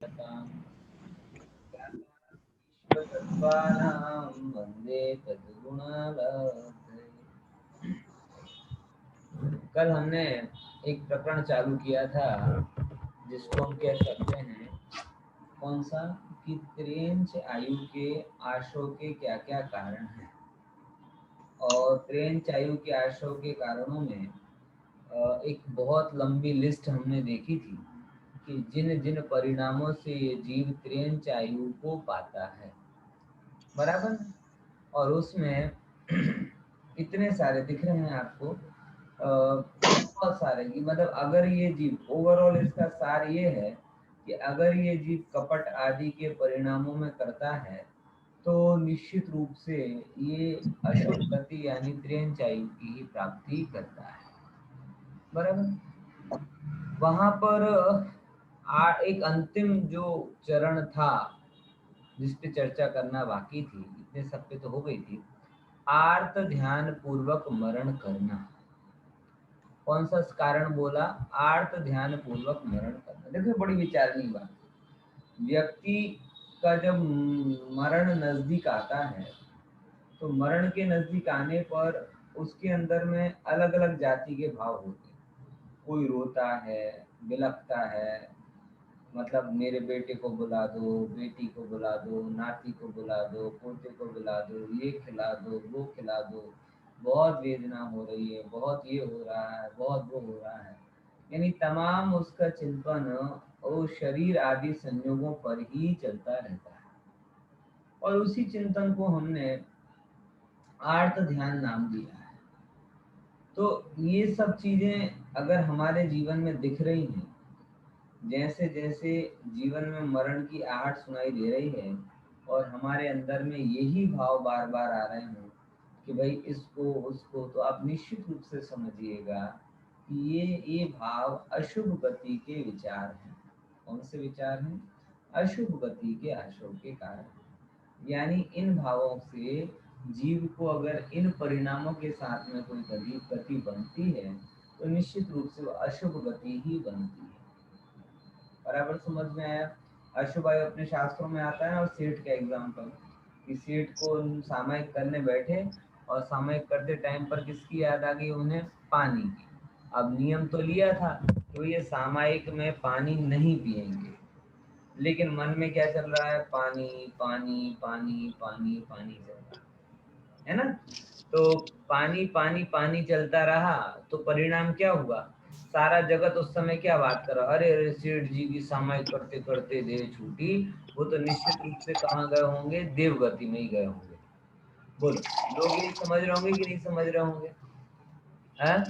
वंदे तद्गुणालब्धये। कल हमने एक प्रकरण चालू किया था जिसको हम कह सकते हैं कौन सा कि त्रेंच आयु के आशों के क्या क्या कारण हैं। और त्रेंच आयु के आशों के कारणों में एक बहुत लंबी लिस्ट हमने देखी थी कि जिन जिन परिणामों से ये जीव त्रेंच आयु को पाता है, बराबर। और उसमें इतने सारे दिख रहे हैं आपको, बहुत सारे कि मतलब अगर ये जीव ओवरऑल इसका सार ये है कि अगर ये जीव कपट आदि के परिणामों में करता है तो निश्चित रूप से ये अशुभ गति यानी त्रेंच आयु की ही प्राप्ति करता है, बराबर। वहां पर एक अंतिम जो चरण था जिस पे चर्चा करना बाकी थी, इतने सब पे तो हो गई थी। आर्त ध्यान पूर्वक मरण करना। कौन सा कारण बोला? आर्त ध्यान पूर्वक मरण करना। देखो बड़ी विचारनीय बात है। व्यक्ति का जब मरण नजदीक आता है तो मरण के नजदीक आने पर उसके अंदर में अलग अलग जाति के भाव होते हैं। कोई रोता है, बिलखता है, मतलब मेरे बेटे को बुला दो, बेटी को बुला दो, नाती को बुला दो, पोते को बुला दो, ये खिला दो, वो खिला दो, बहुत वेदना हो रही है, बहुत ये हो रहा है, बहुत वो हो रहा है। यानी तमाम उसका चिंतन और शरीर आदि संयोगों पर ही चलता रहता है। और उसी चिंतन को हमने आर्त ध्यान नाम दिया है। तो ये सब चीजें अगर हमारे जीवन में दिख रही हैं, जैसे जैसे जीवन में मरण की आहट सुनाई दे रही है और हमारे अंदर में यही भाव बार बार आ रहे हैं कि भाई इसको उसको, तो आप निश्चित रूप से समझिएगा कि ये भाव अशुभ गति के विचार हैं। कौन से विचार हैं? अशुभ गति के आशों के कारण। यानी इन भावों से जीव को अगर इन परिणामों के साथ में कोई गति बनती है तो निश्चित रूप से वो अशुभ गति ही बनती है। बराबर समझ में आया? अशुभ आयु अपने शास्त्रों में आता है। और सेठ का एग्जाम्पल कि सेठ को सामयिक करने बैठे और सामयिक करते टाइम पर किसकी याद आ गई उन्हें? पानी की। अब नियम तो लिया था तो ये सामयिक में पानी नहीं पिएंगे, लेकिन मन में क्या चल रहा है? पानी पानी पानी पानी पानी चल रहा है ना। तो पानी पानी पानी चलता रहा तो परिणाम क्या हुआ? सारा जगत उस समय क्या बात कर रहा? अरे अरे सेठ जी की सामयिक करते करते देह छूटी। वो तो निश्चित रूप से कहाँ गए होंगे? देवगति में ही गए होंगे। बोलो, लोग यही समझ रहे होंगे कि नहीं समझ रहे होंगे? है,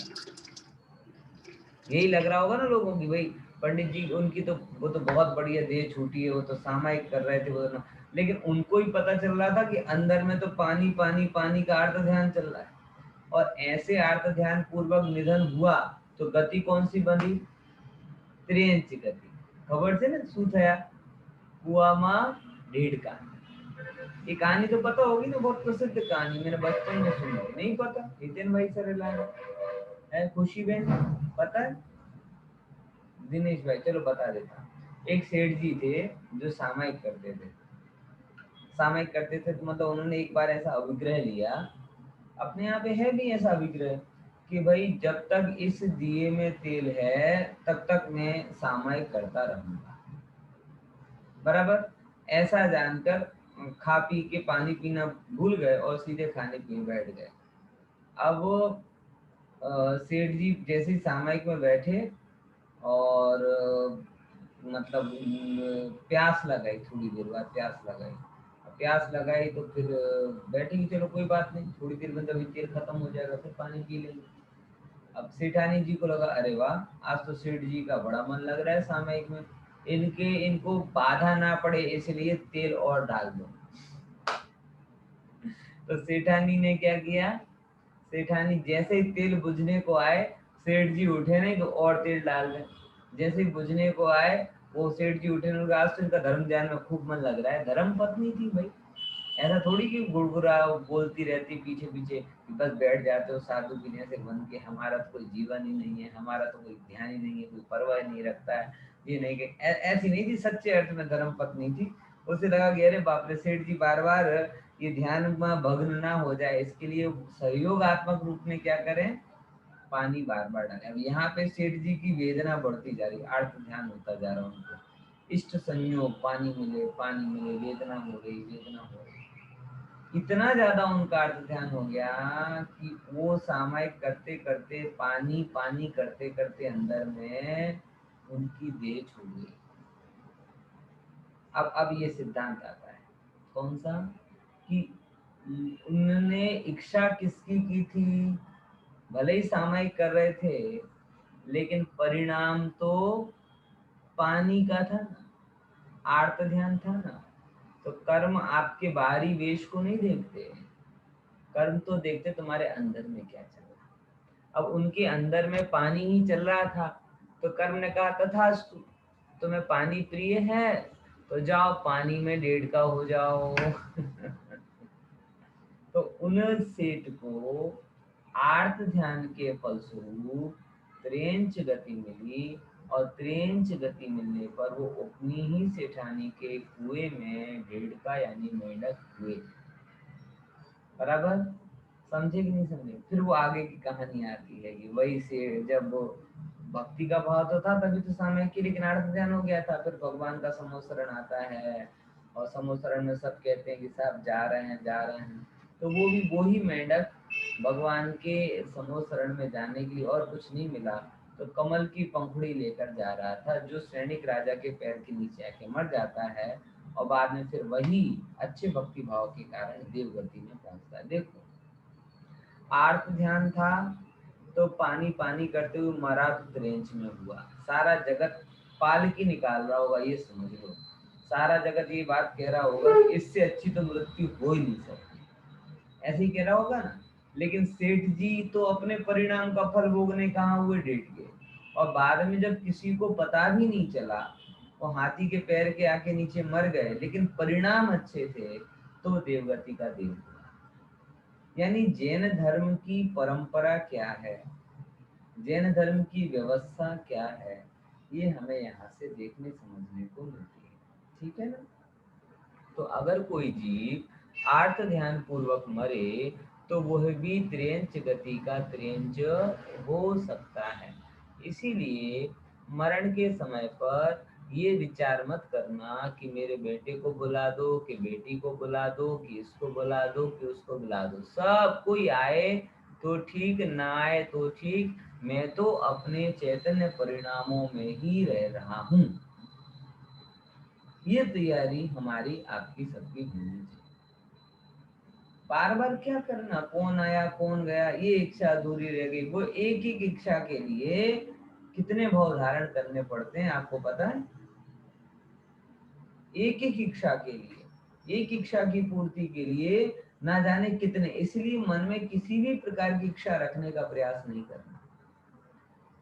यही लग रहा होगा ना लोगों की, भाई पंडित जी उनकी तो वो तो बहुत बढ़िया देह छूटी है, वो तो सामयिक कर रहे थे वो तो। लेकिन उनको ही पता चल रहा था कि अंदर में तो पानी पानी पानी का अर्थ ध्यान चल रहा है। और ऐसे अर्थ ध्यान पूर्वक निधन हुआ तो गति कौन सी बनी? त्रेंच गति। खबर से ना सूथया कुआ माँ ढीढ़ का। ये कहानी तो पता होगी ना, बहुत प्रसिद्ध कहानी, मैंने बचपन में सुनी। नहीं पता? हितेन भाई सर है, खुशी बहन पता है, दिनेश भाई चलो बता देता हूँ। एक सेठ जी थे जो सामयिक करते थे। सामयिक करते थे तो मतलब उन्होंने एक बार ऐसा अभिग्रह लिया, अपने यहाँ पे है भी ऐसा अभिग्रह कि भाई जब तक इस दिए में तेल है तब तक मैं सामयिक करता रहूंगा, बराबर। ऐसा जानकर खा पी के पानी पीना भूल गए और सीधे खाने पीने बैठ गए। अब सेठ जी जैसे ही सामयिक में बैठे और मतलब प्यास लगाई, थोड़ी देर बाद प्यास लगाई। प्यास लगाई तो फिर बैठे कि चलो कोई बात नहीं, थोड़ी देर में जब तेल खत्म हो जाएगा फिर पानी पी लेंगे। अब सेठानी जी को लगा अरे वाह, आज तो सेठ जी का बड़ा मन लग रहा है सामयिक में, इनको बाधा ना पड़े इसलिए तेल और डाल दो। तो सेठानी ने क्या किया? सेठानी जैसे ही तेल बुझने को आए, सेठ जी उठे नहीं तो और तेल डाल दें। जैसे ही बुझने को आए वो सेठ जी उठे नहीं, आज तो इनका धर्म ध्यान में खूब मन लग रहा है। धर्म पत्नी थी भाई, ऐसा थोड़ी कि गुड़गुड़ा बोलती रहती पीछे पीछे कि बस बैठ जाते हो साधु की जैसे बन के, हमारा तो कोई जीवन ही नहीं है, हमारा तो कोई ध्यान ही नहीं है, कोई परवाह नहीं रखता है, ये नहीं कि ऐसी नहीं थी, सच्चे अर्थ में धर्म पत्नी थी। उसे लगा कि अरे बाप रे, सेठ जी बार बार ये ध्यान में भग्न ना हो जाए, इसके लिए सहयोगात्मक रूप में क्या करें, पानी बार बार डालें। अब यहाँ पे सेठ जी की वेदना बढ़ती जा रही, आर्त ध्यान होता जा रहा उनको, इष्ट संयोग, पानी मिले पानी मिले, वेदना हो रही वेदना हो रही, इतना ज्यादा उनका अर्थ ध्यान हो गया कि वो सामायिक करते करते, पानी पानी करते करते अंदर में उनकी देह छूट गई। अब ये सिद्धांत आता है, कौन सा, कि उन्होंने इच्छा किसकी की थी, भले ही सामायिक कर रहे थे, लेकिन परिणाम तो पानी का था ना, आर्त ध्यान था ना। तो कर्म आपके बाहरी वेश को नहीं देखते, कर्म तो देखते तुम्हारे अंदर में क्या चल रहा है। अब उनके अंदर में पानी ही चल रहा था, तो कर्म ने कहा तथास्तु, तुम्हें पानी प्रिय है तो जाओ पानी में डेढ़ हो जाओ। तो उन सेठ को आर्त ध्यान के फलस्वरूप त्रेंच गति मिली, और त्रेंच गति मिलने पर वो अपनी ही सेठानी के कुएं में डेढ़ यानी मेंढक हुए। बराबर समझे कि नहीं समझे? फिर वो आगे की कहानी आती है कि वही से जब वो भक्ति का भाव तो था तभी तो सामयिक की, लेकिन अर्थ ध्यान हो गया था। फिर भगवान का समोसरण आता है, और समोसरण में सब कहते हैं कि साहब जा रहे हैं जा रहे हैं, तो वो भी वही मेंढक भगवान के समोसरण में जाने के लिए और कुछ नहीं मिला तो कमल की पंखुड़ी लेकर जा रहा था, जो सैनिक राजा के पैर के नीचे आके मर जाता है, और बाद में फिर वही अच्छे भक्ति भाव के कारण देवगति में पहुंचता है। देखो, आर्त ध्यान था तो पानी पानी करते हुए मरा तो त्रेंच में हुआ, सारा जगत पालकी निकाल रहा होगा, ये समझ लो। सारा जगत ये बात कह रहा होगा कि इससे अच्छी तो मृत्यु हो ही नहीं सकती, ऐसे ही कह रहा होगा ना। लेकिन सेठ जी तो अपने परिणाम का फल भोगने कहाँ हुए, डेट गए, और बाद में जब किसी को पता भी नहीं चला, वो हाथी के पैर के आके नीचे मर गए, लेकिन परिणाम अच्छे थे, तो देवगति का देव हुआ। यानी जैन धर्म की परंपरा क्या है, जैन धर्म की व्यवस्था क्या है, ये हमें यहाँ से देखने समझने को मिलती है। ठीक है ना? तो अगर कोई जीव आर्त ध्यान पूर्वक मरे तो वह भी त्रेंच गति का त्रेंच हो सकता है। इसीलिए मरण के समय पर ये विचार मत करना कि मेरे बेटे को बुला दो, कि बेटी को बुला दो, कि इसको बुला दो, कि उसको बुला दो। सब कोई आए तो ठीक, ना आए तो ठीक, मैं तो अपने चैतन्य परिणामों में ही रह रहा हूँ। ये तैयारी हमारी आपकी सबकी होनी चाहिए। बार बार क्या करना, कौन आया कौन गया, ये इच्छा अधूरी रह गई। वो एक एक इच्छा के लिए कितने भाव धारण करने पड़ते हैं, आपको पता है? एक एक इच्छा के लिए, एक इच्छा की पूर्ति के लिए ना जाने कितने। इसलिए मन में किसी भी प्रकार की इच्छा रखने का प्रयास नहीं करना,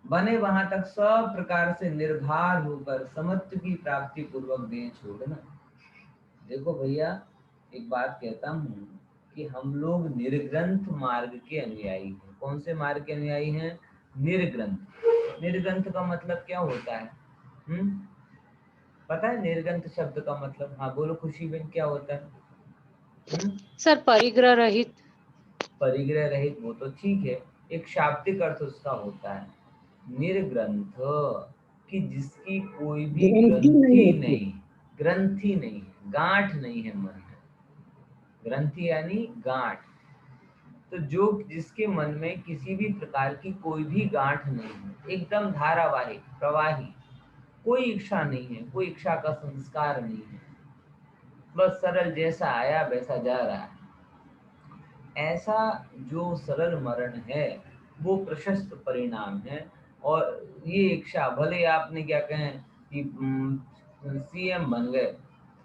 बने वहां तक सब प्रकार से निर्भर होकर समत्व की प्राप्ति पूर्वक देह छोड़ना। देखो भैया, एक बात कहता हूँ कि हम लोग निर्ग्रंथ मार्ग के अनुयायी हैं। कौन से मार्ग के अनुयायी हैं? निर्ग्रंथ। निर्ग्रंथ का मतलब क्या होता है? पता है निर्ग्रंथ शब्द का मतलब? हाँ बोलो खुशी बहन, क्या होता है? सर परिग्रह रहित। परिग्रह रहित, वो तो ठीक है, एक शाब्दिक अर्थ उसका होता है निर्ग्रंथ, कि जिसकी कोई भी ग्रंथि नहीं, ग्रंथि नहीं, गांठ नहीं है मन में। ग्रंथि यानी गांठ, तो जो जिसके मन में किसी भी प्रकार की कोई भी गांठ नहीं है, एकदम धारावाहिक प्रवाही, कोई इच्छा नहीं है, कोई इच्छा का संस्कार नहीं है, बस सरल जैसा आया वैसा जा रहा है, ऐसा जो सरल मरण है वो प्रशस्त परिणाम है। और ये इच्छा, भले आपने क्या कहें कि सीएम बन गए,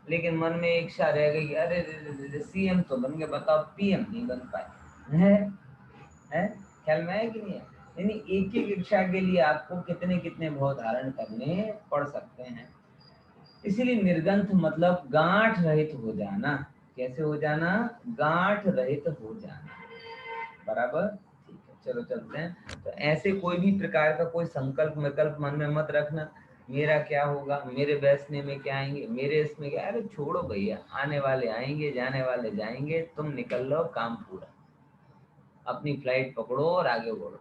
लेकिन मन में इच्छा रह गई, अरे सीएम तो बन गए, बताओ पीएम नहीं बन पाए है ख्याल में है कि नहीं है? यानी एक एक इच्छा के लिए आपको कितने कितने भाव धारण करने पड़ सकते हैं। इसीलिए निर्गंथ मतलब गांठ रहित हो जाना। कैसे हो जाना? गांठ रहित हो जाना। बराबर, ठीक है, चलो चलते हैं। तो ऐसे कोई भी प्रकार का कोई संकल्प विकल्प मन में मत रखना। मेरा क्या होगा, मेरे बैसने में क्या आएंगे, मेरे इसमें क्या, अरे छोड़ो भैया, आने वाले आएंगे, जाने वाले जाएंगे, तुम निकल लो, काम पूरा, अपनी फ्लाइट पकड़ो और आगे बढ़ो।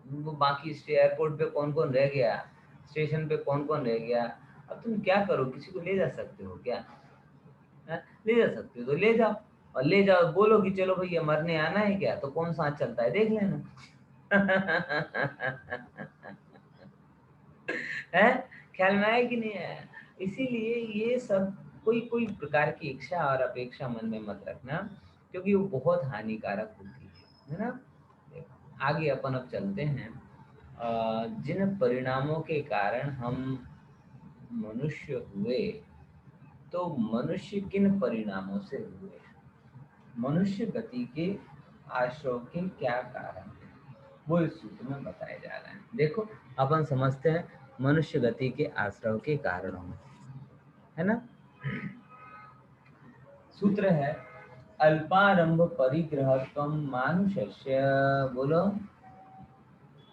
वो बाकी एयरपोर्ट पे कौन कौन रह गया, स्टेशन पे कौन कौन रह गया, अब तुम क्या करो, किसी को ले जा सकते हो क्या? ले जा सकते हो तो ले जाओ, और ले जाओ बोलो कि चलो भैया मरने आना है क्या, तो कौन साथ चलता है देख लेना। है, ख्याल में आया कि नहीं आया? इसीलिए ये सब कोई कोई प्रकार की इच्छा और अपेक्षा मन में मत रखना, क्योंकि वो बहुत हानिकारक होती है ना। देखो, आगे अपन अब चलते हैं। जिन परिणामों के कारण हम मनुष्य हुए, तो मनुष्य किन परिणामों से हुए, मनुष्य गति के आश्रव के क्या कारण हैं, वो इस सूत्र में बताए जा रहे हैं। देखो, अपन समझते हैं मनुष्य गति के आश्रव के कारणों में, है ना। सूत्र है, अल्पारंभ परिग्रहत्वं मानुषस्य, बोलो,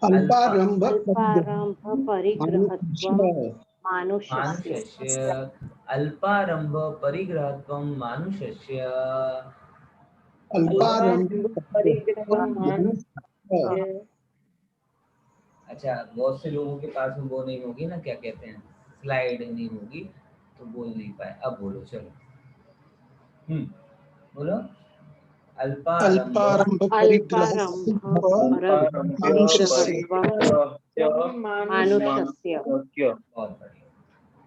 अल्पा अल्पारंभ अल्पारंभ परिग्रहत्वं मानुषस्य मानुषस्य, अल्पारंभ परिग्रहत्वं मानुषस्य, अल्पारंभ अच्छा, बहुत से लोगों के पास में वो नहीं होगी ना, क्या कहते हैं, स्लाइड नहीं होगी, तो बोल नहीं पाए, अब बोलो चलो। बोलो, अल्पारंभ अल्पारंभ अल्पारंभ परिग्रहत्वं मानुषस्य। बहुत बढ़िया।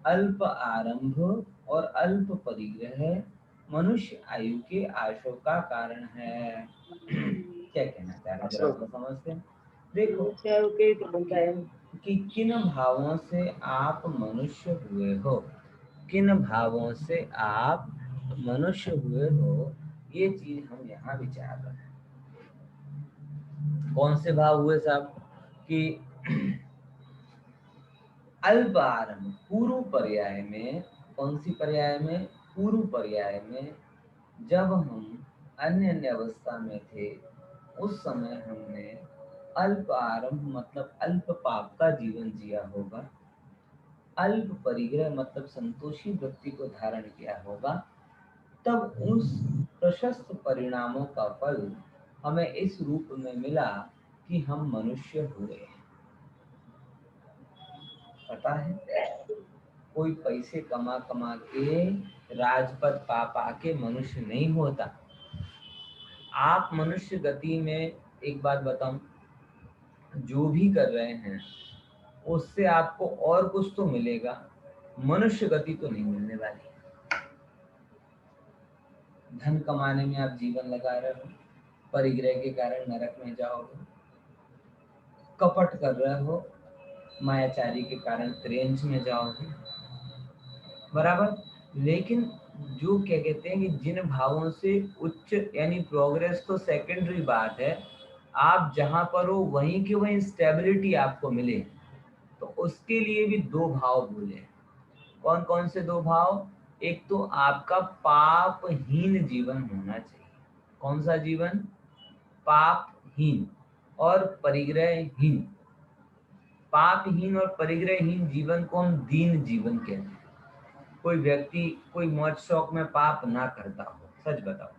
अल्प आरंभ और अल्प परिग्रह मनुष्य आयु के आशो का कारण है। क्या कहना चाह रहे हैं, जरा तो समझते हैं। देखो कि किन भावों से आप मनुष्य हुए हो, किन भावों से आप मनुष्य हुए हो, ये चीज हम यहाँ विचार रहे हैं। कौन से भाव हुए साहब, कि अल्प आरंभ पूर्व पर्याय में, कौन सी पर्याय में, पूर्व पर्याय में, जब हम अन्य अन्य अवस्था में थे, उस समय हमने अल्प आरंभ मतलब अल्प पाप का जीवन जिया होगा, अल्प परिग्रह मतलब संतोषी वृत्ति को धारण किया होगा, तब उस प्रशस्त परिणामों का फल हमें इस रूप में मिला कि हम मनुष्य हुए। पता है, कोई पैसे कमा कमा के, राजपद पा पा के मनुष्य नहीं होता। आप मनुष्य गति में, एक बात बताऊं, जो भी कर रहे हैं उससे आपको और कुछ तो मिलेगा, मनुष्य गति तो नहीं मिलने वाली। धन कमाने में आप जीवन लगा रहे हो, परिग्रह के कारण नरक में जाओगे। कपट कर रहे हो, मायाचारी के कारण त्रेंच में जाओगे, बराबर। लेकिन जो क्या कहते हैं कि जिन भावों से उच्च, यानी प्रोग्रेस तो सेकेंडरी बात है, आप जहां पर हो वहीं की वहीं स्टेबिलिटी आपको मिले, तो उसके लिए भी दो भाव बोले। कौन कौन से दो भाव? एक तो आपका पापहीन जीवन होना चाहिए। कौन सा जीवन? पापहीन और परिग्रहहीन। पापहीन और परिग्रहहीन जीवन को हम दीन जीवन कहते हैं। कोई व्यक्ति कोई मौज शौक में पाप ना करता हो, सच बताओ,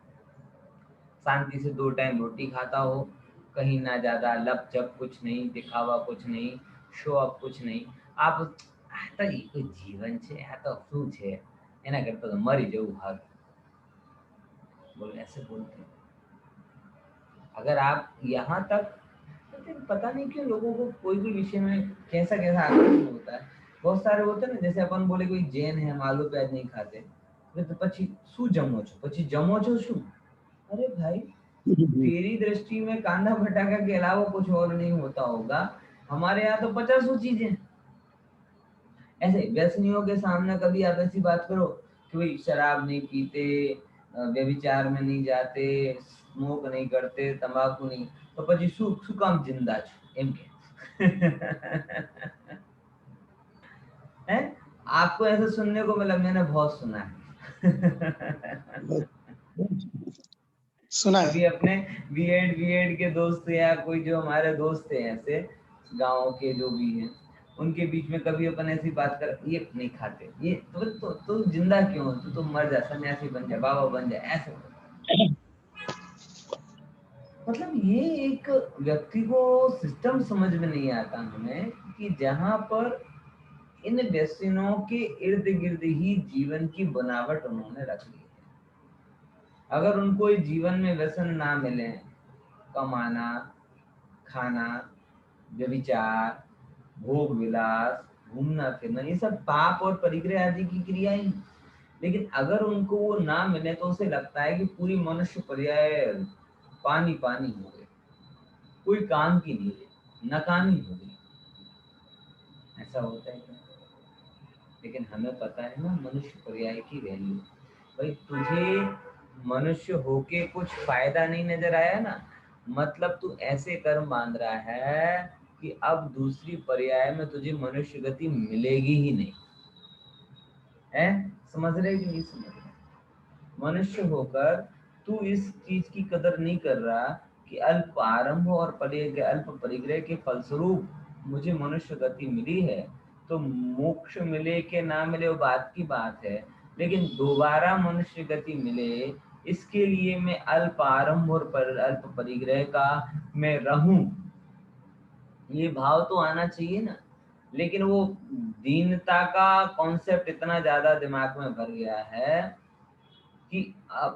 शांति से 2 टाइम रोटी खाता हो, कहीं ना ज्यादा लप जप कुछ नहीं, दिखावा कुछ नहीं, शो अप कुछ नहीं, आप आ तो ये कोई जीवन છે, આ તો શું છે, એના કરતા તો મરી જવું હારું, बोले ऐसे बोलते हैं। अगर आप यहाँ तक, तो पता नहीं क्यों लोगों को कोई भी विषय में कैसा कैसा आकर्षण होता है। बहुत सारे होते हैं ना, जैसे अपन बोले कोई जैन है, हम आलू प्याज नहीं खाते, तो પછી શું જમો છો, પછી જમો છો શું? अरे भाई, तेरी दृष्टि में कांदा भटाका के अलावा कुछ और नहीं होता होगा, हमारे यहाँ तो 50 चीजें। ऐसे व्यसनियों के सामने कभी आप ऐसी बात करो कि भाई शराब नहीं पीते, व्यभिचार में नहीं जाते, स्मोक नहीं करते, तंबाकू नहीं, तो પછી શું કામ जिंदा છો એમ કે। हैं? आपको ऐसा सुनने को मिला? मैंने बहुत सुना है। सुना अभी है। अपने बीएड के दोस्त या कोई जो हमारे दोस्त हैं ऐसे गांव के जो भी हैं, उनके बीच में कभी अपन ऐसी बात कर, ये नहीं खाते, ये तो जिंदा क्यों हो, तो मर जा, सन्यासी बन जा, बाबा बन जा, ऐसे। मतलब ये एक व्यक्ति को सिस्टम समझ में नहीं आता हमें कि जहां पर इन व्यसनों के इर्द गिर्द ही जीवन की बनावट उन्होंने रख ली है। अगर उनको इस जीवन में व्यसन ना मिले, कमाना, खाना, व्यभिचार, भोग विलास, घूमना फिरना, ये सब पाप और परिग्रह आदि की क्रियाएं। लेकिन अगर उनको वो ना मिले तो उसे लगता है कि पूरी मनुष्य पर्याय पानी पानी हो गए, कोई काम की नहीं है, नाकामी हो गई। ऐसा होता है क्या? लेकिन हमें पता है ना मनुष्य पर्याय की वैल्यू। भाई तुझे मनुष्य होके कुछ फायदा नहीं नजर आया ना, मतलब तू ऐसे कर्म बांध रहा है कि अब दूसरी पर्याय में तुझे मनुष्य गति मिलेगी ही नहीं। है, समझ रहे कि नहीं समझ रहे? मनुष्य होकर तू इस चीज की कदर नहीं कर रहा कि अल्प आरंभ और अल्प परिग्रह के फलस्वरूप मुझे मनुष्य गति मिली है, तो मोक्ष मिले के ना मिले वो बात की बात है, लेकिन दोबारा मनुष्य गति मिले इसके लिए मैं अल्प आरंभ और अल्प परिग्रह का मैं रहूं, ये भाव तो आना चाहिए ना। लेकिन वो दीनता का कॉन्सेप्ट इतना ज्यादा दिमाग में भर गया है कि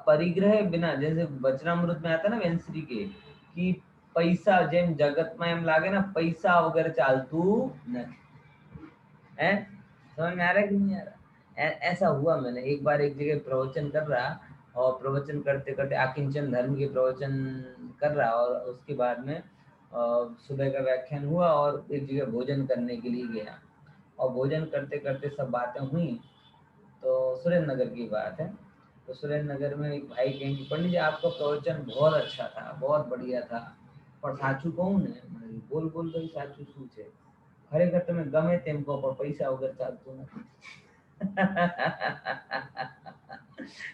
परिग्रह बिना, जैसे वचनामृत में आता है ना वेंसरी के, कि पैसा जेम जगत में हम लागे ना, पैसा वगैरह चालतू नहीं है। समझ में आ रहा है कि नहीं आ रहा? ऐसा हुआ, मैंने एक बार एक जगह प्रवचन कर रहा, और प्रवचन करते करते आकिंचन धर्म के प्रवचन कर रहा, और उसके बाद में सुबह का व्याख्यान हुआ और एक जगह भोजन करने के लिए गया, और भोजन करते करते सब बातें हुई। तो सुरेंद्र नगर की बात है, तो सुरेंद्र नगर में एक भाई कहेंगे पंडित जी आपका प्रवचन बहुत अच्छा था, बहुत बढ़िया था, पर साचू कौन है? मैंने बोल बोल भाई साचू शू છે? ખરેખર તમે ગમે તેમ કહો પણ પૈસા વગર ચાલતું નથી।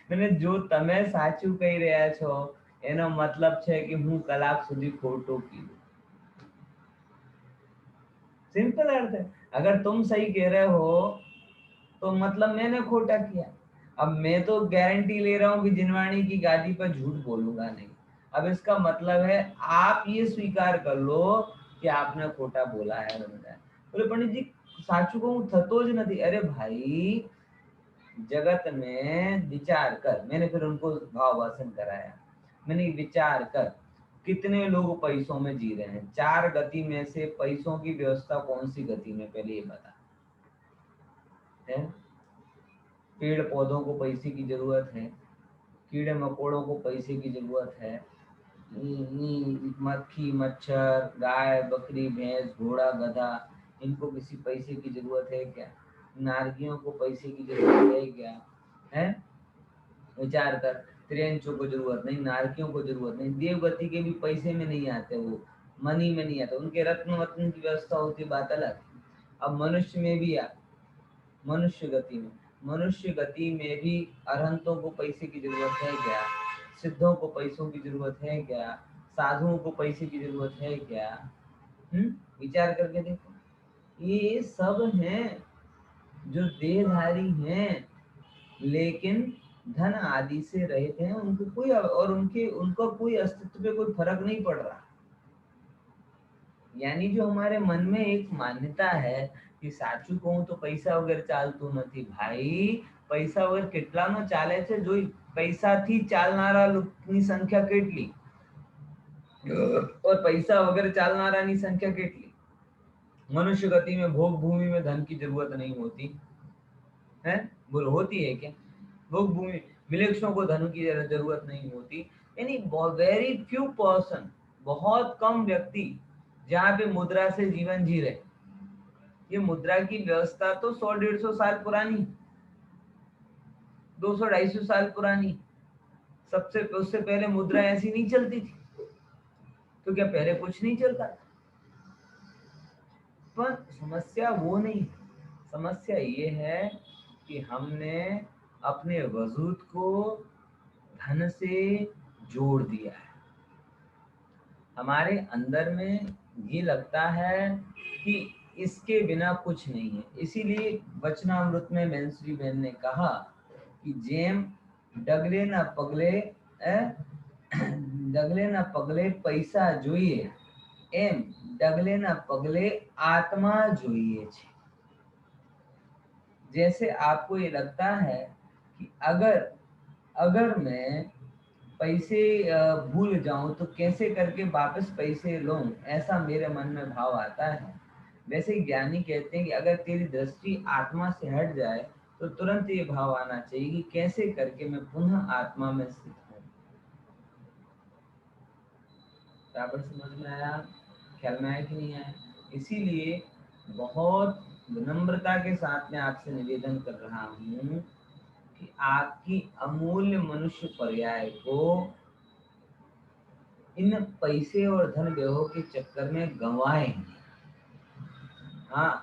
મને જો તમે સાચું કહી રહ્યા છો એનો મતલબ છે કે હું કલાક સુધી ખોટું કીધું। सिंपल अर्थ है, अगर तुम सही कह रहे हो तो मतलब मैंने खोटा किया। अब मैं तो गारंटी ले रहा हूँ कि जिनवाणी की गादी पर झूठ बोलूंगा नहीं। अब इसका मतलब है आप ये स्वीकार कर लो कि आपने खोटा बोला है। बोले पंडित जी साचू को थतो ज नहीं। अरे भाई जगत में विचार कर, मैंने फिर उनको भाव भाषण कराया, मैंने विचार कर कितने लोग पैसों में जी रहे हैं, 4 गति में से पैसों की व्यवस्था कौन सी गति में, पहले ये बता। है पेड़ पौधों को पैसे की जरूरत है, कीड़े मकोड़ों को पैसे की जरूरत है, मक्खी मच्छर गाय बकरी भैंस घोड़ा गधा इनको किसी पैसे की जरूरत है क्या? नारगियों को पैसे की जरूरत है क्या? है विचार कर, त्रियंचों को जरूरत नहीं, नारकियों को जरूरत नहीं, देवगति के भी पैसे में नहीं आते, वो मनी में नहीं आते, उनके रत्न वत्न की व्यवस्था होती है, बात अलग। अब मनुष्य में भी मनुष्य गति में भी अरहंतों को पैसे की जरूरत है क्या? सिद्धों को पैसों की जरूरत है क्या? साधुओं को पैसे की जरूरत है क्या? विचार करके देखो, ये सब हैं जो देहधारी हैं लेकिन धन आदि से रहित हैं, उनको कोई और उनका कोई अस्तित्व पे कोई फर्क नहीं पड़ रहा। यानी जो हमारे मन में एक मान्यता है कि साचू कहूं तो पैसा वगैरह चालतू નથી। भाई पैसा वगैरह કેટલાનો ચાલે છે, જો પૈસાથી ચાલનારા લોકોની સંખ્યા કેટલી और पैसा वगैरह चालनाराની संख्या કેટલી। मनुष्य गति में भोग भूमि में धन की जरूरत नहीं होती है, बोल होती है क्या? भोग भूमि विलेक्षों को धन की जरूरत नहीं होती। यानी वेरी फ्यू पर्सन, बहुत कम व्यक्ति जहाँ पे मुद्रा से जीवन जी रहे। ये मुद्रा की व्यवस्था तो 100-150 साल पुरानी, 200-250 साल पुरानी। सबसे उससे पहले मुद्रा ऐसी नहीं चलती थी, तो क्या पहले कुछ नहीं चलता? पर समस्या वो नहीं है, समस्या ये है कि हमने अपने वजूद को धन से जोड़ दिया है। हमारे अंदर में ये लगता है कि इसके बिना कुछ नहीं है। इसीलिए वचनामृत में बंसरी बहन ने कहा कि जेम डगले ना पगले डगले ना पगले पैसा જોઈએ एम डगले ना पगले आत्मा જોઈએ છે। जैसे आपको ये लगता है कि अगर मैं पैसे भूल जाऊं तो कैसे करके वापस पैसे लूं, ऐसा मेरे मन में भाव आता है। वैसे ही ज्ञानी कहते हैं कि अगर तेरी दृष्टि आत्मा से हट जाए तो तुरंत ये भाव आना चाहिए कि कैसे करके मैं पुनः आत्मा में स्थित हूं। बराबर समझ में आया? ख्याल में आया कि नहीं आया? इसीलिए बहुत विनम्रता के साथ में आपसे निवेदन कर रहा हूं कि आपकी अमूल्य मनुष्य पर्याय को इन पैसे और धन व्यवहार के चक्कर में गंवाएं। हाँ,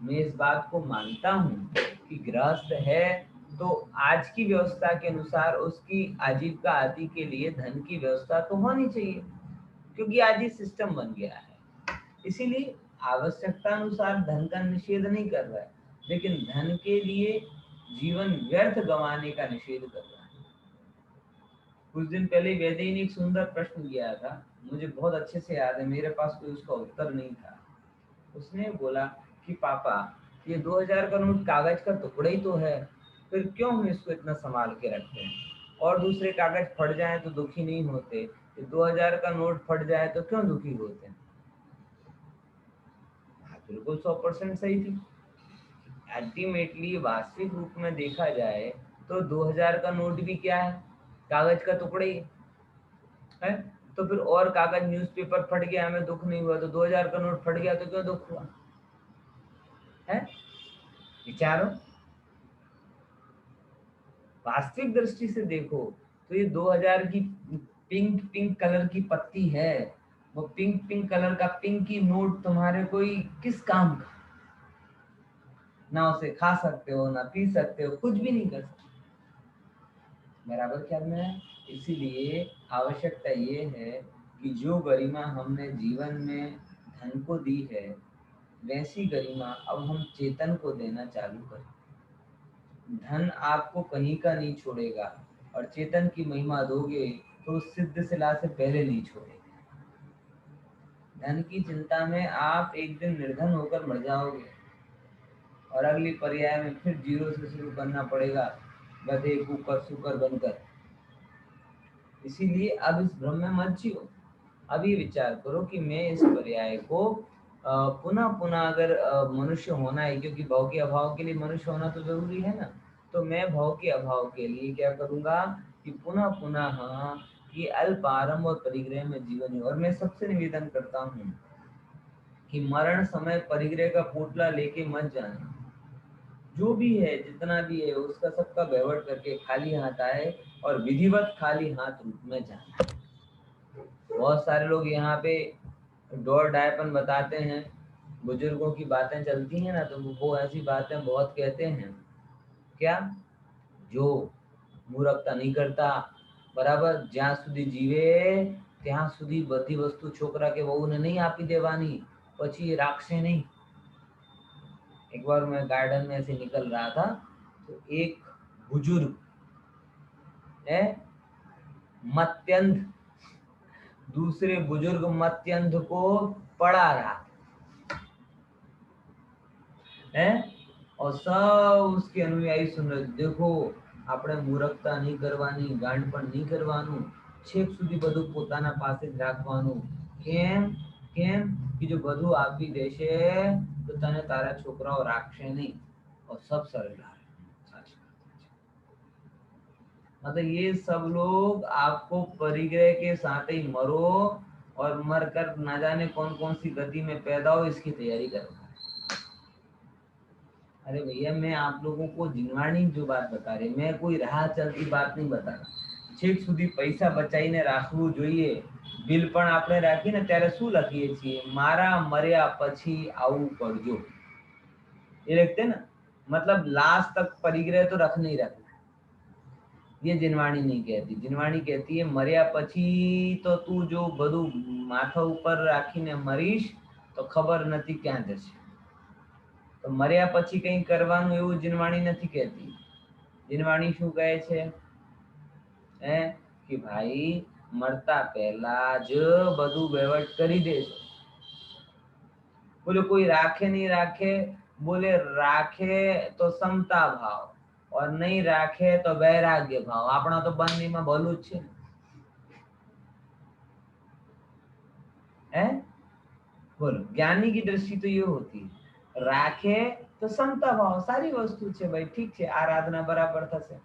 मैं इस बात को मानता हूँ कि गृहस्थ है तो आज की व्यवस्था के अनुसार उसकी आजीविका आदि के लिए धन की व्यवस्था तो होनी चाहिए, क्योंकि आज ये सिस्टम बन गया है। इसीलिए आवश्यकता अनुसार धन का निषेध नहीं कर रहा है, लेकिन धन के लिए जीवन व्यर्थ गंवाने का निषेध कर रहा है। कुछ दिन पहले वैदेही ने एक सुंदर प्रश्न किया था, मुझे बहुत अच्छे से याद है, मेरे पास कोई उसका उत्तर नहीं था। उसने बोला कि पापा, ये 2000 का नोट कागज का टुकड़ा ही तो है, फिर क्यों हम इसको इतना संभाल के रखते हैं? और दूसरे कागज फट जाए तो दुखी नहीं होते, 2000 का नोट फट जाए तो क्यों दुखी होते हैं? बिल्कुल 100% सही थी। अल्टीमेटली वास्तविक रूप में देखा जाए तो 2000 का नोट भी क्या है? कागज का टुकड़ा ही है। तो फिर और कागज न्यूज़पेपर फट गया, हमें दुख नहीं हुआ, तो 2000 का नोट फट गया तो क्यों दुख हुआ है? विचारो। वास्तविक दृष्टि से देखो तो ये 2000 की पिंक कलर की पत्ती है, वो पिंक कलर का पिंकी नोट तुम्हारे कोई किस काम का? ना उसे खा सकते हो, ना पी सकते हो, कुछ भी नहीं कर सकते। बराबर ख्याल में है? इसीलिए आवश्यकता ये है कि जो गरिमा हमने जीवन में धन को दी है, वैसी गरिमा अब हम चेतन को देना चालू करें। धन आपको कहीं का नहीं छोड़ेगा, और चेतन की महिमा दोगे तो सिद्ध शिला से पहले नहीं छोड़ेगा। धन की चिंता में आप एक दिन निर्धन होकर मर जाओगे, और अगली पर्याय में फिर जीरो से शुरू करना पड़ेगा, गधे कुकर सुकर बनकर। इसीलिए अब इस भ्रम में मत जियो। अभी विचार करो कि मैं इस पर्याय को पुनः पुनः अगर मनुष्य होना है, क्योंकि भाव के अभाव के लिए मनुष्य होना तो जरूरी है ना, तो मैं भाव के अभाव के लिए क्या करूंगा कि पुनः पुनः ये अल्प आरंभ और परिग्रह में जीवन। और मैं सबसे निवेदन करता हूँ कि मरण समय परिग्रह का पोटला लेके मत जाना। जो भी है, जितना भी है, उसका सबका वहीवट करके खाली हाथ आए, और विधिवत खाली हाथ रूप में जाना। बहुत सारे लोग यहाँ पे डोर डायपन बताते हैं, बुजुर्गों की बातें चलती हैं ना, तो वो ऐसी बातें बहुत कहते हैं, क्या जो मूर्खता नहीं करता, बराबर ज्યાં સુધી જીવે ત્યાં સુધી બધી વસ્તુ છોકરા કે વહુને नहीं આપી દેવાની, પછી રાખશે नहीं। एक बार मैं गार्डन में ऐसे निकल रहा था, तो एक बुजुर्ग है मत्यंध दूसरे बुजुर्ग मत्यंध को पढ़ा रहा है, और सब उसके अनुयायी सुन रहे। देखो, આપણે મૂર્ખતા नहीं करवानी, ગાંડપણ नहीं करवाનું, છેક સુધી બધું પોતાના પાસે જ રાખવાનું। કેમ? कि जो બધું આપી દેશે તો તને તારા છોકરાઓ રાખશે નહીં, और सब सरेगा। मतलब ये सब लोग आपको परिग्रह के साथ ही मरो, और मरकर ना जाने कौन कौन सी गति में पैदा हो, इसकी तैयारी करो। अरे भैया, मैं आप लोगों को जिनवाणी जो बात बता रही, मैं कोई राह चलती बात नहीं बता रहा। છેક સુધી પૈસા બચાવીને રાખવું જોઈએ। બિલ પણ આપણે રાખીને ત્યારે શું લખીએ છીએ? મારા મર્યા પછી આવું કરજો, ये लिखते ना, मतलब लास्ट तक परिग्रह तो रखना ही रखना। ये जिनवाणी नहीं कहती। जिनवाणी कहती है मर्या પછી तो तू जो બધું માથા ઉપર રાખીને મરીશ તો ખબર નથી ક્યાં જશે। તો મર્યા પછી કંઈ કરવાનું એવું જીનવાણી નથી કહેતી. જીનવાણી શું કહે છે? કે ભાઈ મરતા પહેલા જ બધું વહીવટ કરી દેજો. बोले कोई राखे नहीं राखे, बोले राखे तो समता भाव और नहीं राखे तो वैराग्य भाव. આપણા તો બંનેમાં ભલું જ છે है. बोलो ज्ञानी की दृष्टि तो ये होती है, राखे तो समता भाव, सारी वस्तु છે ભાઈ, ઠીક છે, આરાધના બરાબર થશે.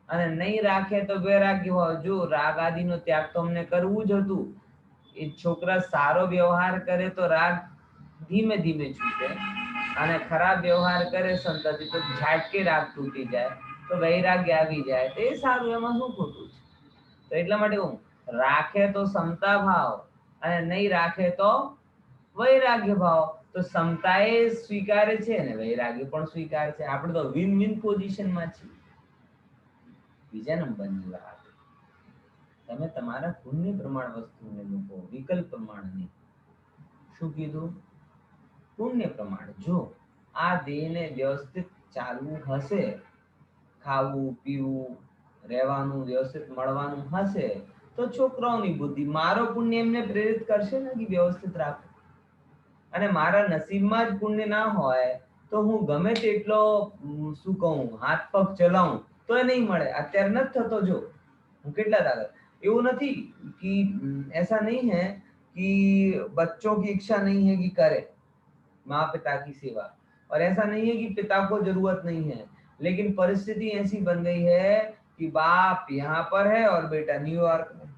અને નહીં રાખે તો વૈરાગ્ય ભાવ. જો રાગ આદિનો ત્યાગ તો અમને કરવું જ હતું. એ છોકરા સારો વ્યવહાર કરે તો રાગ ધીમે ધીમે છૂટે, અને ખરાબ વ્યવહાર કરે સંતતિ તો ઝાટકે રાગ તૂટી જાય, તો વૈરાગ્ય આવી જાય. તો એ સારું, એમાં શું ખોટું છે? તો એટલા માટે હું રાખે તો સમતા ભાવ અને નહીં રાખે તો વૈરાગ્ય ભાવ. તો સમતા એ સ્વીકારે છે ને વૈરાગ્ય પણ સ્વીકારે છે. આપણે તો વિન વિન પોઝિશનમાં છીએ. બીજા નંબરની વાત, તમે તમારા પુણ્ય પ્રમાણ વસ્તુને મૂકો, વિકલ્પ પ્રમાણ નહીં. શું કીધું? પુણ્ય પ્રમાણ. જો આ દેહને વ્યવસ્થિત ચાલવું હશે, ખાવું પીવું રહેવાનું વ્યવસ્થિત મળવાનું હશે, તો છોકરાઓની બુદ્ધિ, મારો પુણ્ય એમને પ્રેરિત કરશે ને કે વ્યવસ્થિત રાખો. અને મારા નસીબમાં જ પુણ્ય ના હોય તો હું ગમે તેટલો શું કહું હાથ પગ ચલાવું તો એ નહીં મળે. અત્યારે નથી થતો. જો હું કેટલા દાખલ, એવું નથી कि ऐसा नहीं है कि बच्चों की इच्छा नहीं है कि करे माँ पिता की सेवा, और ऐसा नहीं है कि पिता को जरूरत नहीं है, लेकिन परिस्थिति ऐसी बन गई है कि बाप यहाँ पर है और बेटा न्यूयॉर्क में,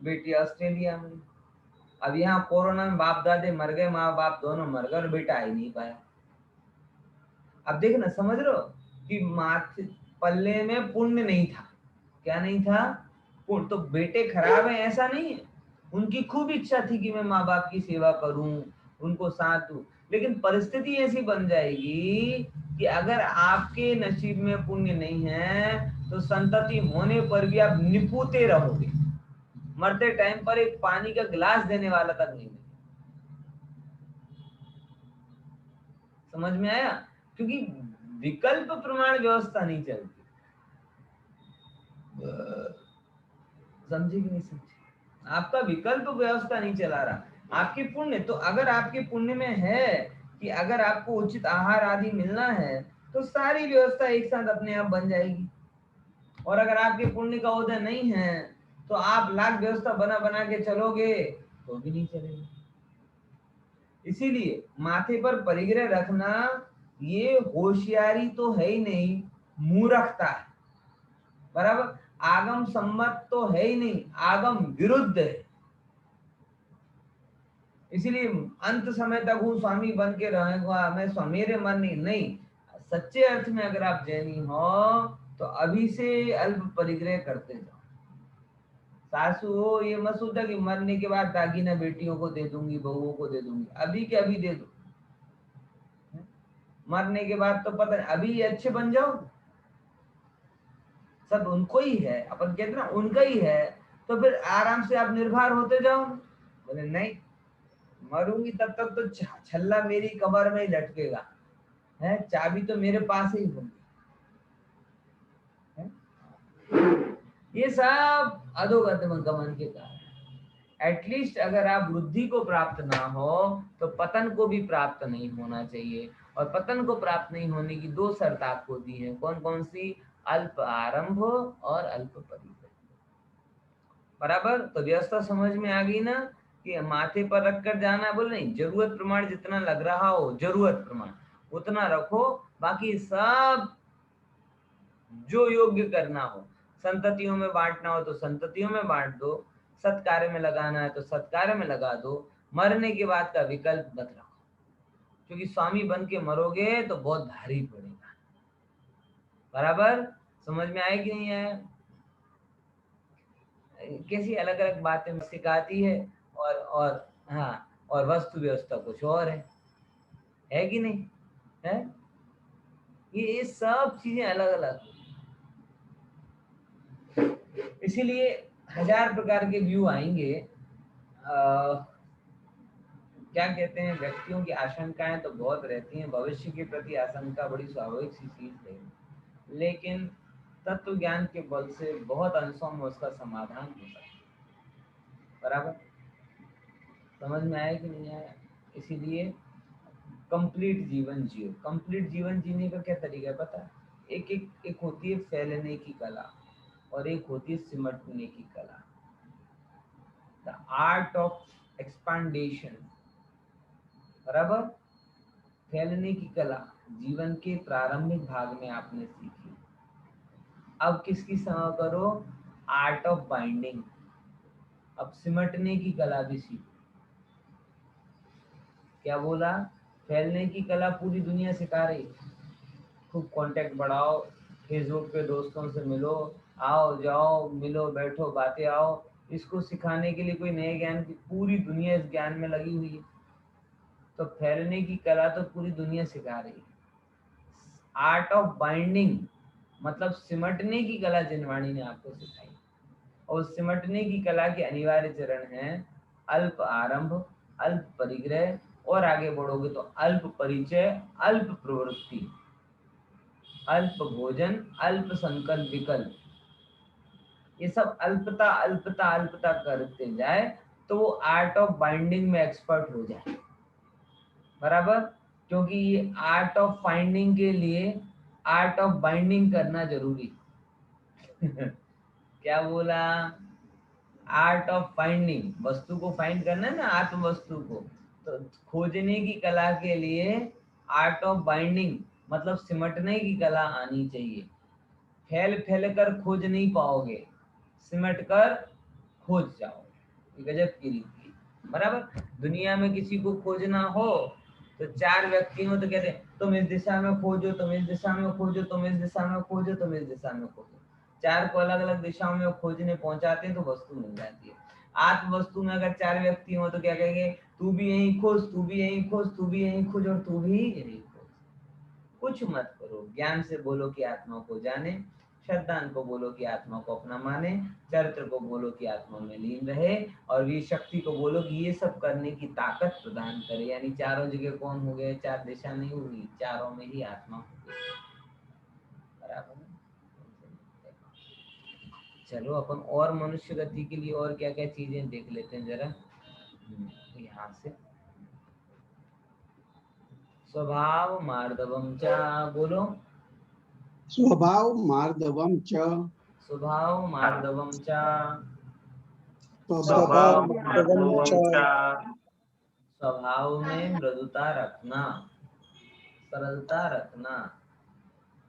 बेटी ऑस्ट्रेलिया में. अब यहाँ कोरोना में बाप दादे मर गए, माँ बाप दोनों मर गए और बेटा आ ही नहीं पाया. अब देखना, समझ रहे हो कि माथे पल्ले में पुण्य नहीं था. क्या नहीं था? पुण्य. तो बेटे खराब है ऐसा नहीं है, उनकी खूब इच्छा थी कि मैं माँ बाप की सेवा करूं, उनको साथ दूं, लेकिन परिस्थिति ऐसी बन जाएगी कि अगर आपके नसीब में पुण्य नहीं है तो संतति होने पर भी आप निपुते रहोगे. मरते टाइम पर एक पानी का गिलास देने वाला तक नहीं मिलेगा. समझ में आया? क्योंकि विकल्प प्रमाण व्यवस्था नहीं चलती. समझे कि नहीं समझे? आपका विकल्प व्यवस्था नहीं चला रहा. आपके पुण्य, तो अगर आपके पुण्य में है कि अगर आपको उचित आहार आदि मिलना है तो सारी व्यवस्था एक साथ अपने आप बन जाएगी. और अगर आपके पुण्य का उदय नहीं है तो आप लाख व्यवस्था बना बना के चलोगे तो भी नहीं चलेगा. इसीलिए माथे पर परिग्रह रखना ये होशियारी तो है ही नहीं, मूर्खता है. बराबर? आगम सम्मत तो है ही नहीं, आगम विरुद्ध है. इसीलिए अंत समय तक हूँ स्वामी बन के रहूंगा, मैं मेरे मन नहीं. सच्चे अर्थ में अगर आप जैनी हो तो अभी से अल्प परिग्रह करते जाओ. सासू हो ये मत सोचा कि मरने के बाद दागीना बेटियों को दे दूंगी, बहुओं को दे दूंगी. अभी के अभी दे दो. मरने के बाद तो पता नहीं, अभी अच्छे बन जाओ. सब उनको ही है, अपन कहते ना उनका ही है, तो फिर आराम से आप निर्भर होते जाओ. बोले नहीं, मरूंगी तब तक तो छल्ला मेरी कमर में ही लटकेगा है, चाबी तो मेरे पास ही होगी. ये सब अधोगति में गमन के कारण. एटलीस्ट अगर आप वृद्धि को प्राप्त ना हो तो पतन को भी प्राप्त नहीं होना चाहिए. और पतन को प्राप्त नहीं होने की दो शर्त आपको दी है. कौन कौन सी? अल्प आरंभ और अल्प परिग्रह. बराबर? तो व्यवस्था समझ में आ गई ना कि माथे पर रख कर जाना. बोल नहीं, जरूरत प्रमाण जितना लग रहा हो जरूरत प्रमाण उतना रखो, बाकी सब जो योग्य करना हो, संततियों में बांटना हो तो संततियों में बांट दो, सत्कार्य में लगाना है तो सत्कार्य में लगा दो. मरने के बाद का विकल्प मत रखो, क्योंकि स्वामी बन के मरोगे तो बहुत भारी पड़ेगा. बराबर? समझ में आए कि नहीं है? कैसी अलग अलग बातें सिखाती है. और हाँ, और वस्तु व्यवस्था कुछ और है कि नहीं है? ये सब चीजें अलग अलग. इसीलिए 1000 प्रकार के व्यू आएंगे. क्या कहते हैं, व्यक्तियों की आशंकाएं तो बहुत रहती हैं, भविष्य के प्रति आशंका बड़ी स्वाभाविक सी चीज है, लेकिन तत्व ज्ञान के बल से बहुत अंशों में उसका समाधान हो सकता है। बराबर समझ में आया कि नहीं आया? इसीलिए कंप्लीट जीवन जियो। कंप्लीट जीवन जीने का क्या तरीका है पता है? एक होती है फैलने की कला और एक होती है सिमटने की कला। The art of expandation. बराबर, फैलने की कला जीवन के प्रारंभिक भाग में आपने सीखी। अब किसकी समझ करो? Art of binding. अब सिमटने की कला भी सीखो। क्या बोला? फैलने की कला पूरी दुनिया सिखा रही है। खूब कांटेक्ट बढ़ाओ, फेसबुक पे दोस्तों से मिलो, आओ जाओ, मिलो बैठो बातें आओ। इसको सिखाने के लिए कोई नए ज्ञान की, पूरी दुनिया इस ज्ञान में लगी हुई है। तो फैलने की कला तो पूरी दुनिया सिखा रही है। आर्ट ऑफ बाइंडिंग मतलब सिमटने की कला जिनवाणी ने आपको सिखाई। और सिमटने की कला के अनिवार्य चरण हैं अल्प आरंभ, अल्प परिग्रह, और आगे बढ़ोगे तो अल्प परिचय, अल्प प्रवृत्ति, अल्प भोजन, अल्प संकल्प विकल्प। ये सब अल्पता अल्पता अल्पता करते जाए तो वो आर्ट ऑफ बाइंडिंग में एक्सपर्ट हो जाए। बराबर, क्योंकि ये आर्ट ऑफ फाइंडिंग के लिए आर्ट ऑफ बाइंडिंग करना जरूरी। क्या बोला? आर्ट ऑफ फाइंडिंग, वस्तु को फाइंड करना है ना, आत्म वस्तु को, तो खोजने की कला के लिए आर्ट ऑफ बाइंडिंग मतलब सिमटने की कला आनी चाहिए। फैल फैल कर खोज नहीं पाओगे, सिमट कर खोज जाओ। गजब की रीति। बराबर, दुनिया में किसी को खोजना हो तो चार व्यक्ति हो तो कहते हैं तुम इस दिशा में खोजो, तुम इस दिशा में खोजो, तुम इस दिशा में खोजो, तुम इस दिशा में खोजो। चार को अलग अलग दिशाओं में खोजने पहुंचाते हैं तो वस्तु मिल जाती है। आत्म वस्तु में अगर चार व्यक्ति हो तो क्या कहेंगे? तू भी यहीं खोज, तू भी यहीं खोज, तू भी यहीं खोज, और तू भी यहीं खोज। कुछ मत करो, ज्ञान से बोलो कि आत्मा को जाने, श्रद्धान को बोलो कि आत्मा को अपना माने, चरित्र को बोलो कि आत्मा में लीन रहे, और वीर शक्ति को बोलो कि ये सब करने की ताकत प्रदान करे। यानी चारों जगह कौन हो गए? चार दिशा नहीं हुई, चारों में ही आत्मा हो गई। बराबर है? चलो अपन और मनुष्य गति के लिए और क्या क्या चीजें देख लेते हैं जरा। यहाँ से स्वभाव मार्दवम च, बोलो। स्वभाव मार्दवम च। स्वभाव मार्दवम च। स्वभाव मार्दवम च। स्वभाव में मृदुता रखना, सरलता रखना,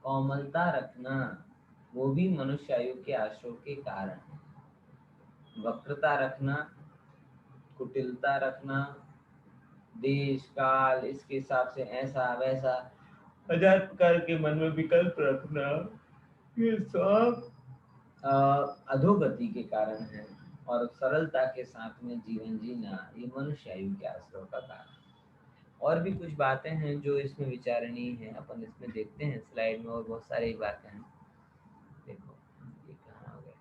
कोमलता रखना, वो भी मनुष्य आयु के आश्रय के कारण है। वक्रता रखना, कुटिलता रखना, देश काल इसके हिसाब से ऐसा वैसा हजार प्रकार के मन में विकल्प रखना, ये सब अधोगति के कारण है। और सरलता के साथ में जीवन जीना ये मनुष्य आयु के आश्रय का कारण। और भी कुछ बातें हैं जो इसमें विचारणीय है, अपन इसमें देखते हैं स्लाइड में, और बहुत सारी बातें हैं। देखो ये कहाँ आ गए?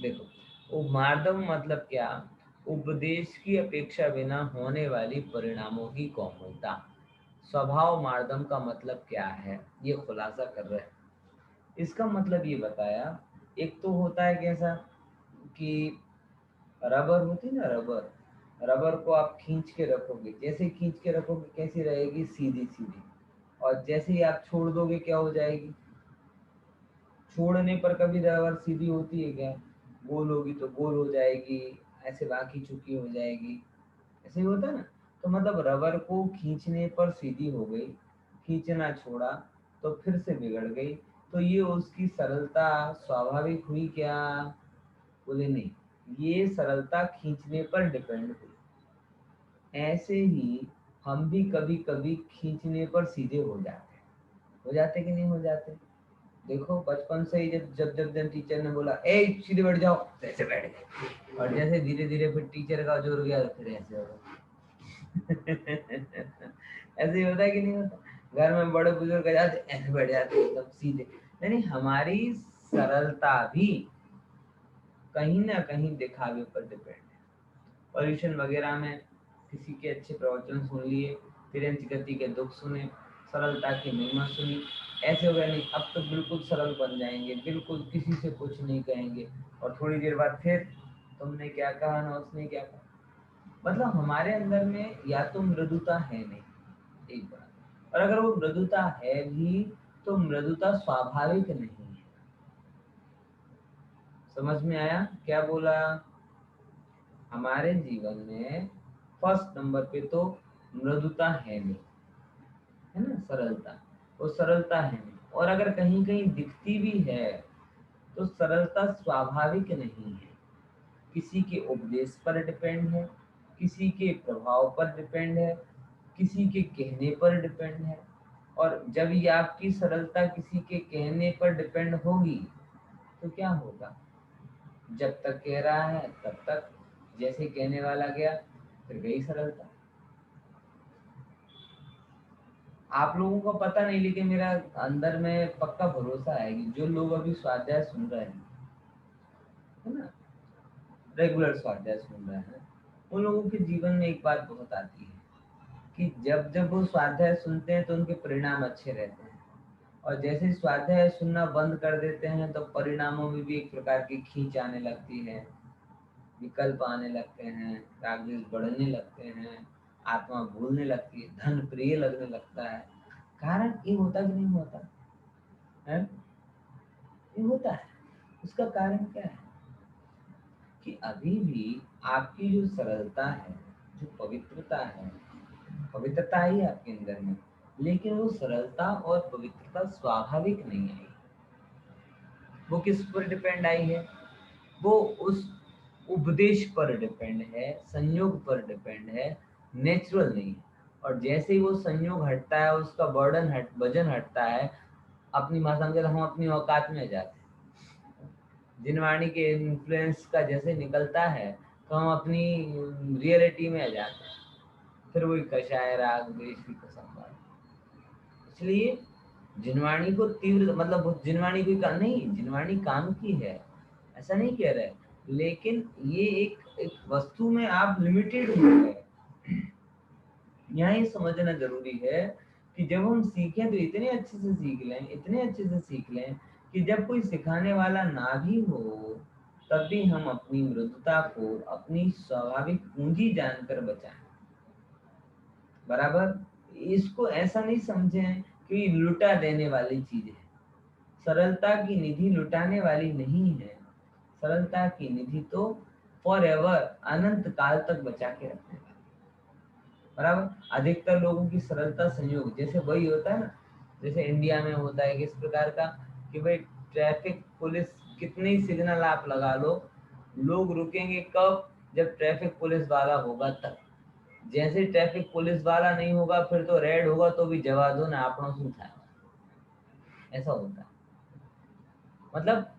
देखो मार्दव मतलब क्या? उपदेश की अपेक्षा बिना होने वाली परिणामों की कोमलता। स्वभाव मार्दम का मतलब क्या है, ये खुलासा कर रहे हैं। इसका मतलब ये बताया, एक तो होता है कैसा कि रबर होती ना, रबर, रबर को आप खींच के रखोगे, जैसे खींच के रखोगे कैसी रहेगी? सीधी सीधी। और जैसे ही आप छोड़ दोगे क्या हो जाएगी? छोड़ने पर कभी रबर सीधी होती है क्या? गोल होगी तो गोल हो जाएगी, ऐसे बाकी चुकी हो जाएगी, ऐसे ही होता है ना। तो मतलब रबर को खींचने पर सीधी हो गई, खींचना छोड़ा तो फिर से बिगड़ गई। तो ये उसकी सरलता स्वाभाविक हुई क्या? बोले नहीं, ये सरलता खींचने पर डिपेंड हुई। ऐसे ही हम भी कभी कभी खींचने पर सीधे हो जाते कि नहीं हो जाते? देखो बचपन से ही जब टीचर ने बोला ए सीधे बैठ जाओ, तो ऐसे बैठ गए, और जैसे धीरे धीरे फिर टीचर का जोर गया तो फिर ऐसे हो गए। ऐसे ही होता है कि नहीं होता? घर में बड़े बुजुर्ग आ जाते ऐसे बैठ जाते एकदम सीधे। यानी हमारी सरलता भी कहीं ना कहीं दिखावे पर डिपेंड है। पॉल्यूशन वगैरह में किसी के अच्छे प्रवचन सुन लिए, तिरंज गति के दुख सुने, सरलता की महिमा सुनी, ऐसे हो गया नहीं अब तो बिल्कुल सरल बन जाएंगे, बिल्कुल किसी से कुछ नहीं कहेंगे, और थोड़ी देर बाद फिर तुमने क्या कहा ना उसने क्या कहा। मतलब हमारे अंदर में या तो मृदुता है नहीं, एक बात, और अगर वो मृदुता है भी तो मृदुता स्वाभाविक नहीं है। समझ में आया क्या बोला? हमारे जीवन में फर्स्ट नंबर पे तो मृदुता है नहीं, है ना, सरलता, वो सरलता है नहीं, और अगर कहीं कहीं दिखती भी है तो सरलता स्वाभाविक नहीं है, किसी के उपदेश पर डिपेंड है, किसी के प्रभाव पर डिपेंड है, किसी के कहने पर डिपेंड है। और जब ये आपकी सरलता किसी के कहने पर डिपेंड होगी तो क्या होगा, जब तक कह रहा है तब तक, जैसे कहने वाला गया फिर गई सरलता। आप लोगों को पता नहीं, लेकिन मेरा अंदर में पक्का भरोसा है कि जो लोग अभी स्वाध्याय सुन रहे हैं, है ना, रेगुलर स्वाध्याय सुन रहे हैं, उन लोगों के जीवन में एक बात बहुत आती है कि जब जब वो स्वाध्याय सुनते हैं तो उनके परिणाम अच्छे रहते हैं, और जैसे स्वाध्याय सुनना बंद कर देते हैं तो परिणामों में भी एक प्रकार की खींच आने लगती है, विकल्प आने लगते हैं, राग द्वेष बढ़ने लगते हैं, आत्मा भूलने लगती है, धन प्रिय लगने लगता है। कारण ये होता कि नहीं होता है? ये होता है। उसका कारण क्या है कि अभी भी आपकी जो सरलता है, जो पवित्रता है, पवित्रता आई है आपके अंदर में, लेकिन वो सरलता और पवित्रता स्वाभाविक नहीं आई। वो किस पर डिपेंड आई है? वो उस उपदेश पर डिपेंड है, संयोग पर डिपेंड है, नेचुरल नहीं है। और जैसे ही वो संयोग हटता है, उसका वजन हटता है, अपनी भाषा में हम अपनी औकात में जाते हैं। जिनवाणी के इन्फ्लुएंस का जैसे निकलता है तो हम अपनी रियलिटी में आ जाते हैं, फिर वही कषाय राग द्वेष की कसम बात। इसलिए जिनवाणी को तीव्र, मतलब वो जिनवाणी कोई काम नहीं, जिनवाणी काम की है, ऐसा नहीं कह रहे, लेकिन ये एक वस्तु में आप लिमिटेड हो गए। यहाँ ये समझना जरूरी है कि जब हम सीखें तो इतने अच्छे से सीख लें, इतने अच्छे से सीख लें कि जब कोई सिखाने वाला ना भी हो तब भी हम अपनी मृदुता को अपनी स्वाभाविक पूंजी जानकर बचाएं। बराबर? इसको ऐसा नहीं समझें कि लुटा देने वाली चीज है। सरलता की निधि लुटाने वाली नहीं है, सरलता की निधि तो फॉर एवर, अनंत काल तक बचा के रखने वाली। बराबर? अधिकतर लोगों की सरलता संयोग, जैसे वही होता है ना, जैसे इंडिया में होता है कि इस प्रकार का कि भाई ट्रैफिक पुलिस कितने ही सिग्नल आप लगा लो, लोग रुकेंगे कब? जब ट्रैफिक पुलिस वाला होगा तब। जैसे ट्रैफिक पुलिस वाला नहीं होगा फिर तो रेड होगा तो भी जवा दो ना, आपनों से उठाए, ऐसा होता है। मतलब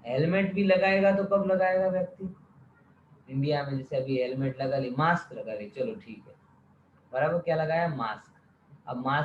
हेलमेट भी लगाएगा तो कब लगाएगा व्यक्ति? इंडिया में जैसे अभी हेलमेट लगा ली, मास्क लगा ली, चलो ठीक है, बराबर, क्या लगाया? मास्क। अब मास्क